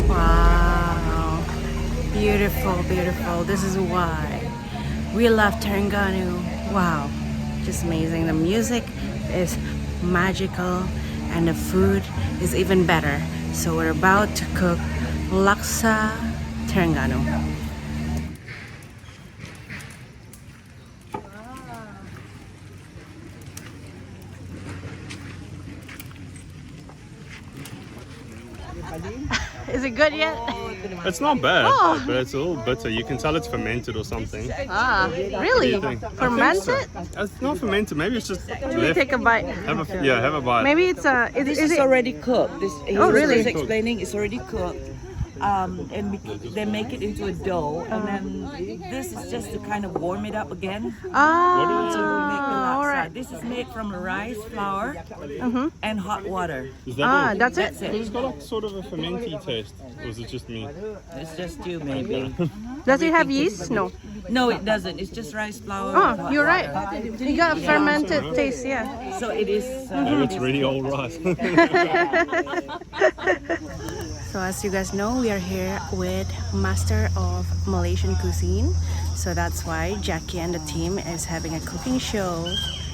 Wow, beautiful, beautiful. This is why we love Terengganu. Wow, just amazing. The music is magical and the food is even better. So we're about to cook laksa Terengganu. Is it good yet? It's not bad, Oh. but it's a little bitter. You can tell it's fermented or something. Ah, really? do you think? Fermented? It's not fermented. Maybe it's just Let me left. take a bite. Have a bite. Maybe it's a. This Is is it? already cooked. This, Oh, really? He's explaining it's already cooked. They make it into a dough, and then this is just to kind of warm it up again. To make the Ah, all laksa. right. This is made from rice, flour, and hot water. Is that Ah, it? that's it. That's it. It's got like sort of a fermenty taste. Or is it just me? It's just you, maybe. Does it have yeast? No. No, it doesn't. It's just rice, flour. Oh, and hot you're right. water. You got a fermented taste, yeah. So it is. Maybe it's really old rice. So as you guys know, we are here with Master of Malaysian Cuisine. So that's why Jackie and the team is having a cooking show.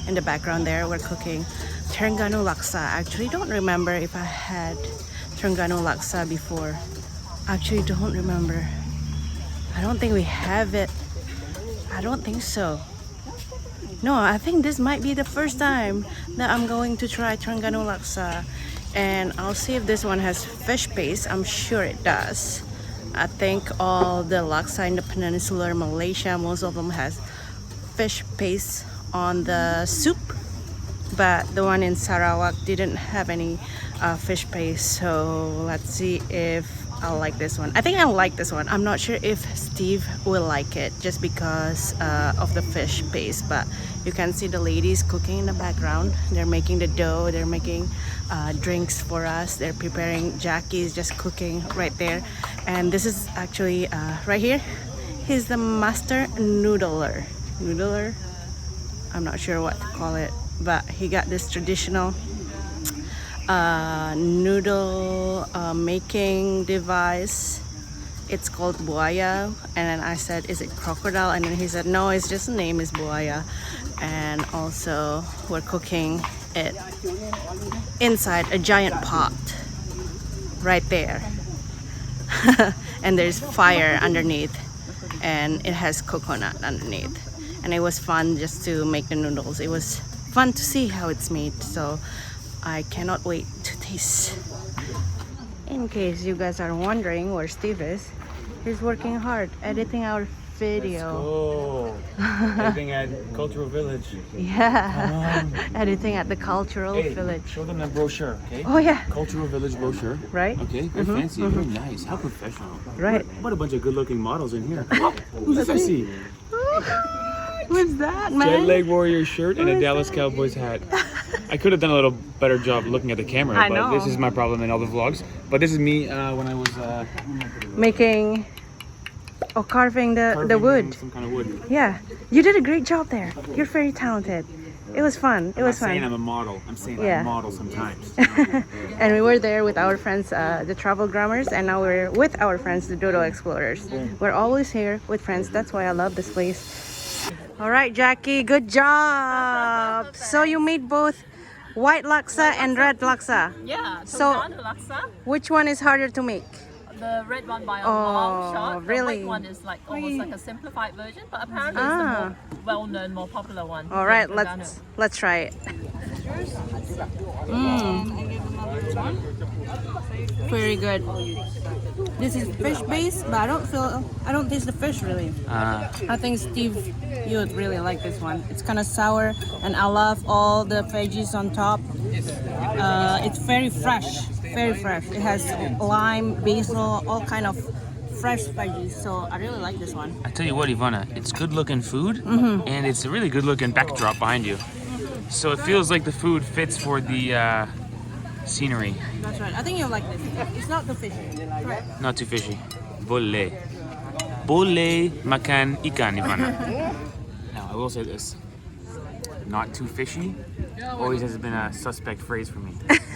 In the background there, we're cooking Terengganu laksa. I actually don't remember if I had Terengganu laksa before. Actually don't remember. I don't think we have it. I don't think so. No, I think this might be the first time that I'm going to try Terengganu laksa. And I'll see if this one has fish paste. I'm sure it does. I think all the laksa in the peninsular Malaysia, most of them has fish paste on the soup. But the one in Sarawak didn't have any fish paste. So let's see if I'll like this one. I think I'll like this one. I'm not sure if Steve will like it just because of the fish paste. But you can see the ladies cooking in the background. They're making the dough. They're making drinks for us. They're preparing. Jackie is just cooking right there. And this is actually right here. He's the master noodler. Noodler? I'm not sure what to call it. But he got this traditional noodle making device. It's called buaya, and then I said, is it crocodile? And then he said, no, it's just the name is buaya. And also we're cooking it inside a giant pot right there. And there's fire underneath, and it has coconut underneath. And it was fun just to make the noodles. It was fun to see how it's made, so I cannot wait to taste. In case you guys are wondering where Steve is, he's working hard editing our video. Oh, editing at Cultural Village. Yeah, editing at the Cultural Hey, Village. show them the brochure, okay? Oh yeah, Cultural Village brochure. right? Okay, very fancy, very nice. How professional. Right. What a bunch of good-looking models in here. Who's this I see? What's that, man? JetLag Warrior shirt and a Dallas Cowboys hat. I could have done a little better job looking at the camera, I but know. this is my problem in all the vlogs. But this is me when I was Making or carving the carving wood. some kind of wood. Yeah, you did a great job there. You're very talented. It was fun. It was I'm saying fun. I'm a model. I'm saying Yeah. I'm a model sometimes. And we were there with our friends, the Travel Grammars, and now we're with our friends, the Dodo Explorers. We're always here with friends. That's why I love this place. All right, Jackie, good job. So you made both white laksa and red laksa. Yeah, So- Terengganu laksa. Which one is harder to make? The red one by a Oh, long shot. really? The white one is like almost like a simplified version, but apparently Ah. it's the more well-known, more popular one. All right, Terengganu. let's try it. Very good. This is fish based, but I don't taste the fish really. I think Steve, you would really like this one. It's kind of sour, and I love all the veggies on top. It's very fresh, very fresh. It has lime, basil, all kind of fresh veggies. So I really like this one. I tell you what, Ivana, it's good looking food and it's a really good looking backdrop behind you. So it feels like the food fits for the scenery. That's right. I think you'll like this. It's not too fishy. Right. Not too fishy. Boleh. Boleh makan ikan, Ivana. Now, I will say this. Not too fishy always has been a suspect phrase for me.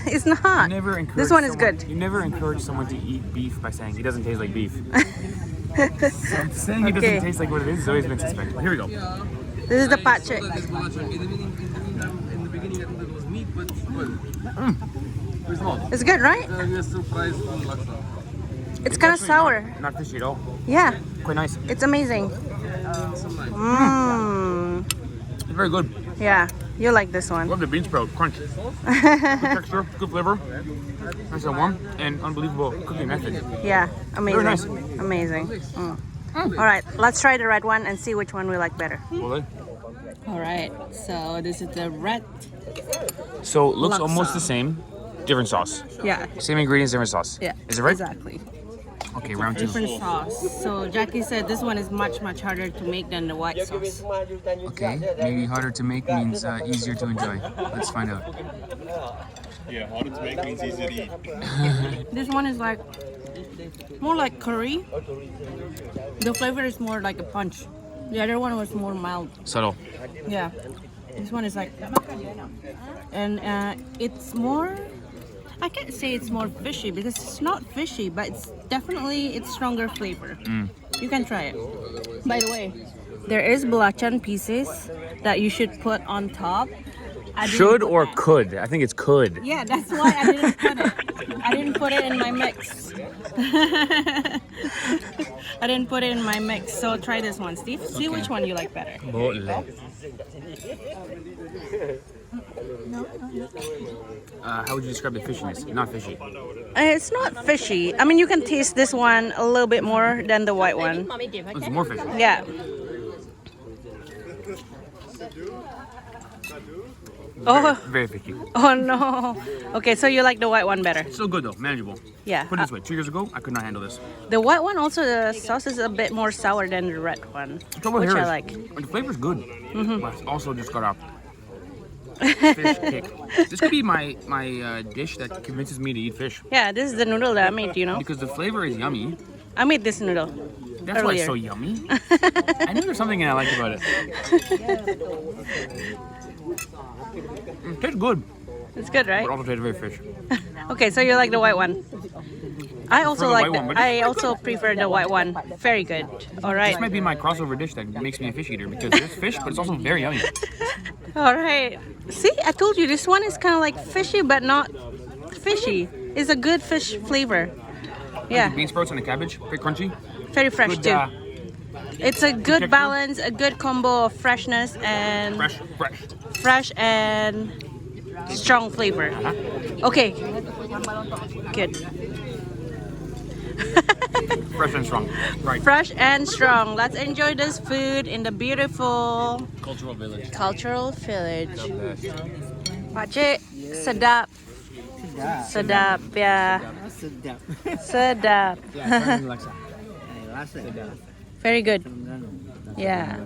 It's not. You never encourage This one is someone- good. You never encourage someone to eat beef by saying he doesn't taste like beef. Saying he Okay. doesn't taste like what it is has always been suspect. Here we go. This is the Pak Cik. It's good, right? It's kind of sour. Not fishy at all. Yeah, Quite nice. it's amazing. Mmm. It's very good. Yeah, you like this one. Love the bean sprout crunch. Good texture, good flavor, nice and warm, and unbelievable cooking method. Yeah, amazing. nice. Amazing. Mm. All right, let's try the red one and see which one we like better. Well, All right, so this is the red. so looks Laksa. almost the same, different sauce. Yeah, Same ingredients, different sauce. yeah. Is it right? Exactly. Okay, round two. Different sauce. So Jackie said this one is much harder to make than the white sauce. Okay, maybe harder to make means easier to enjoy. Let's find out. Yeah, harder to make means easier to eat. This one is like more like curry. The flavor is more like a punch. The other one was more mild. Subtle. Yeah. This one is like, and it's more. I can't say it's more fishy because it's not fishy, but it's stronger flavor. You can try it. By the way, there is belacan pieces that you should put on top. I didn't Should put or that. could? I think it's could. Yeah, that's why I didn't put it. I didn't put it in my mix. I didn't put it in my mix. So try this one, Steve. See which one you like better. How would you describe the fishiness? Not fishy. It's not fishy. I mean, you can taste this one a little bit more than the white one. It's more fishy. Yeah. Oh, Very fishy. oh no. Okay, so you like the white one better. Still good though, manageable. Yeah. Put it this way, 2 years ago, I could not handle this. The white one also, the sauce is a bit more sour than the red one, The trouble which here I is, like. the flavor's good, but it's also just got a fish kick. This could be my dish that convinces me to eat fish. Yeah, this is the noodle that I made, you know. Because the flavor is yummy. I made this noodle. That's why it's so Earlier. yummy. I knew there was something I liked about it. It tastes good, It's good, right? but also tastes very fish. Okay, so you like the white one. I also the like white the, one, but I also prefer the white one. Very good. All right. This might be my crossover dish that makes me a fish eater because it's fish, but it's also very yummy. All right. See, I told you this one is kind of like fishy, but not fishy. It's a good fish flavor. Yeah, Bean sprouts and the cabbage, very crunchy. very fresh Good, too. It's a good texture. balance, a good combo of freshness and fresh and strong flavor. Okay. Good. Fresh and strong. Right. Fresh and strong. Let's enjoy this food in the beautiful Cultural village. cultural village. Pak Cik, sedap. Sedap, ya. Sedap. Very good. Yeah.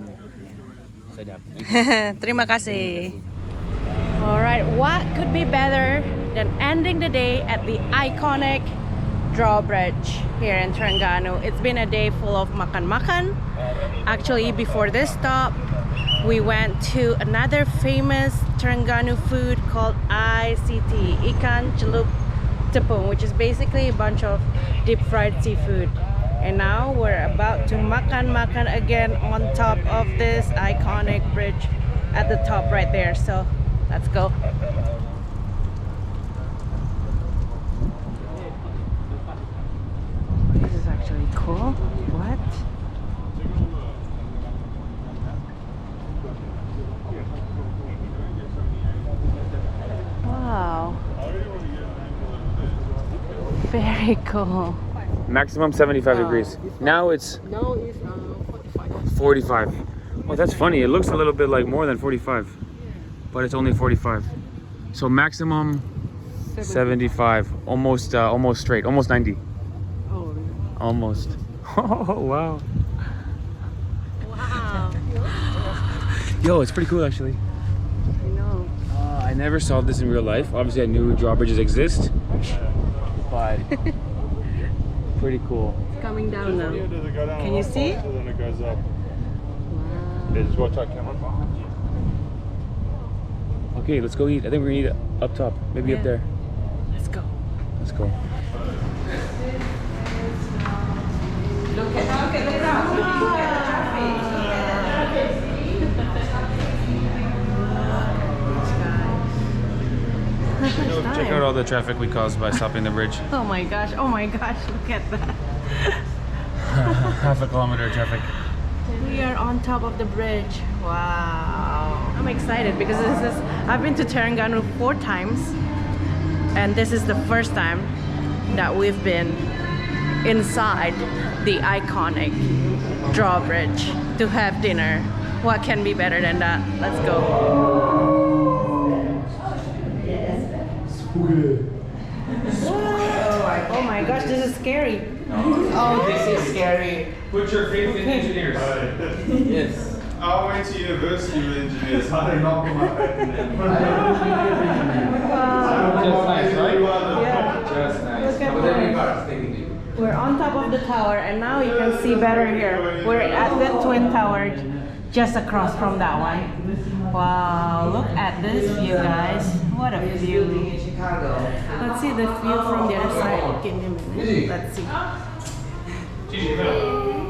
Terima kasih. Alright, what could be better than ending the day at the iconic Drawbridge here in Terengganu? It's been a day full of makan-makan. Actually, before this stop, we went to another famous Terengganu food called ICT, Ikan Celup Tepung, which is basically a bunch of deep fried seafood. And now we're about to makan again on top of this iconic bridge at the top right there. So let's go. This is actually cool. What? Wow. Very cool. Maximum 75 degrees. Now it's 45. Well, that's funny. It looks a little bit like more than 45, but it's only 45. So maximum 75. Almost straight. Almost 90. Oh, Almost. Oh wow. wow. Yo, it's pretty cool actually. I know. I I never saw this in real life. Obviously, I knew drawbridges exist, but pretty cool. It's coming down now. Can you see? Then it goes up. Yeah, just watch our camera. Okay, let's go eat. I think we're gonna eat up top, maybe up there. Let's go. Let's go. Check out all the traffic we caused by stopping the bridge. Oh my gosh, look at that. Half a kilometer of traffic. We are on top of the bridge. Wow. I'm excited because I've been to Terengganu 4 times and this is the first time that we've been inside the iconic drawbridge to have dinner. What can be better than that? Let's go. Oh my gosh, this is scary. Oh, this is scary. Put your faith in engineers. Yes. I went to university with engineers. I don't know my faith in them. Just nice, right? Yeah. Just nice. Look at But then we that. got taking it. We're on top of the tower and now you can see better here. We're at the Twin Tower just across from that one. Wow, look at this view, guys. What a view. Let's see the view from the other side. Give me a minute. Let's see.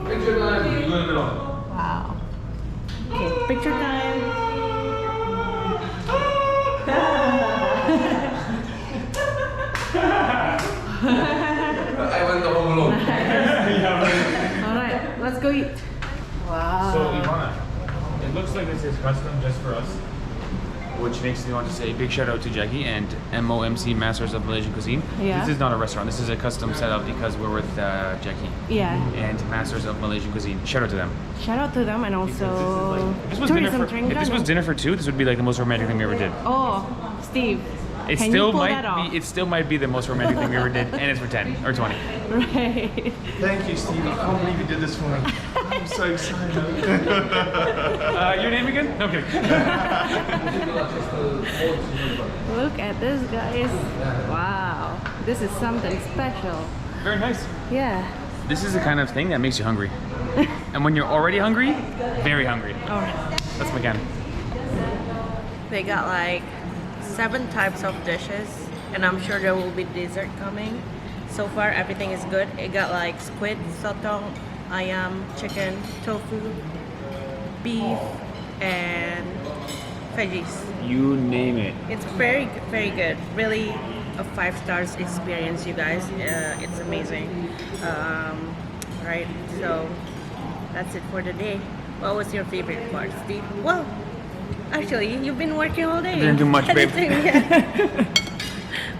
Picture time. You go in the middle. Wow. Okay, picture time. I went the home alone. Alright, let's go eat. Wow. So Ivana, it looks like this is custom just for us, which makes me want to say a big shout out to Jackie and MOMC Masters of Malaysian Cuisine. Yeah. This is not a restaurant. This is a custom setup because we're with Jackie Yeah. and Masters of Malaysian Cuisine. Shout out to them. Shout out to them and also This was dinner Tourism for, if this was Terengganu. dinner for 2, this would be like the most romantic thing we ever did. Oh, Steve. It Can still you pull might that off? be. It still might be the most romantic thing we ever did, and it's for 10 or 20. Right. Thank you, Steve. I can't believe you did this for me. I'm so excited. Your name again? No kidding. Look at this, guys. Wow. This is something special. Very nice. Yeah. This is the kind of thing that makes you hungry, and when you're already hungry, very hungry. Alright. That's McCann. They got like 7 types of dishes and I'm sure there will be dessert coming. So far everything is good. It got like squid, sotong, ayam, chicken, tofu, beef and veggies. You name it. It's very good. Really a 5 stars experience, you guys. It's amazing. Right, so that's it for the day. What was your favorite part, Steve? Well, actually, you've been working all day. Didn't do much, babe. Yeah.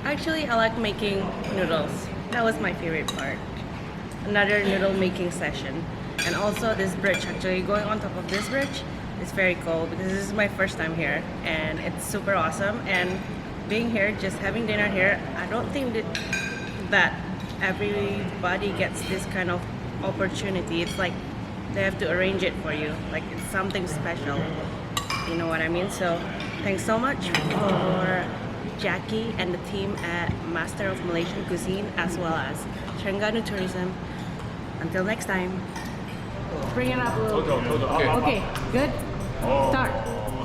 Actually, I like making noodles. That was my favorite part. Another noodle making session. And also this bridge, actually going on top of this bridge is very cool because this is my first time here and it's super awesome. And being here, just having dinner here, I don't think that everybody gets this kind of opportunity. It's like they have to arrange it for you. Like it's something special. You know what I mean? So thanks so much for Jackie and the team at Master of Malaysian Cuisine as well as Terengganu Tourism. Until next time. Bring it up a little. Okay, good? Start.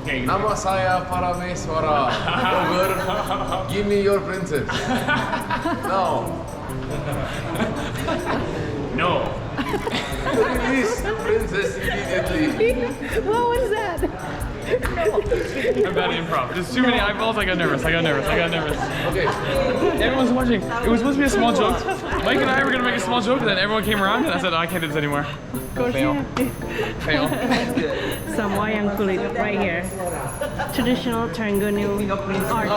Okay. Nama saya Parameswara. Over. Give me your princess. No. No. Release the princess immediately. What was that? I'm bad at improv. There's too many eyeballs. I got nervous. Okay. Everyone's watching. It was supposed to be a small joke. Mike and I were gonna make a small joke, and then everyone came around, and I said, oh, I can't do this anymore. Of course Fail. you have to. Some wayang kulit right here. Traditional Terengganu art.